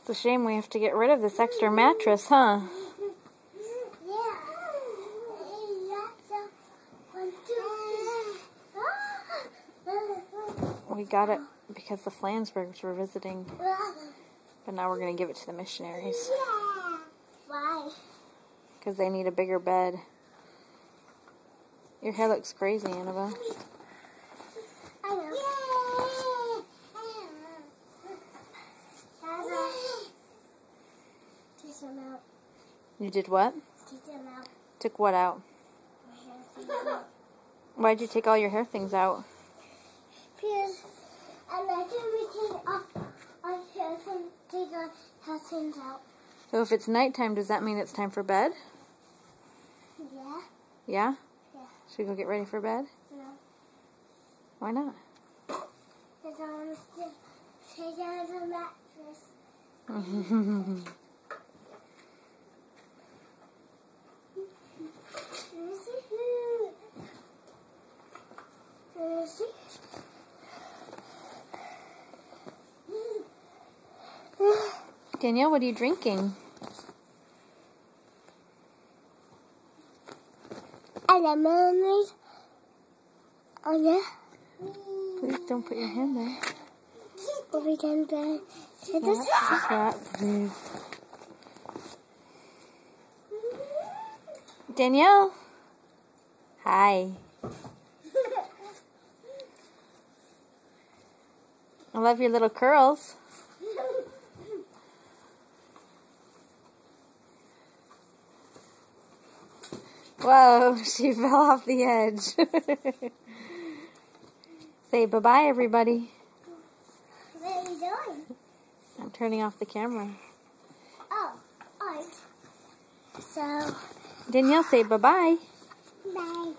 It's a shame we have to get rid of this extra mattress, huh? We got it because the Flansburghs were visiting, but now we're going to give it to the missionaries. Why? Because they need a bigger bed. Your hair looks crazy, Annabelle. I know. Take some out. You did what? Take them out. Took what out? Why'd you take all your hair things out? Because I like everything off our hair and take our hair things out. So if it's nighttime, does that mean it's time for bed? Yeah. Yeah? Yeah. Should we go get ready for bed? No. Why not? Because I want to take out the mattress. Danielle, what are you drinking? Lemonade. Oh yeah. Please don't put your hand there. Will we done the Stop, please. Danielle. Hi. I love your little curls. Whoa, she fell off the edge. Say bye-bye, everybody. What are you doing? I'm turning off the camera. Oh, alright. So, Danielle, say bye-bye. bye.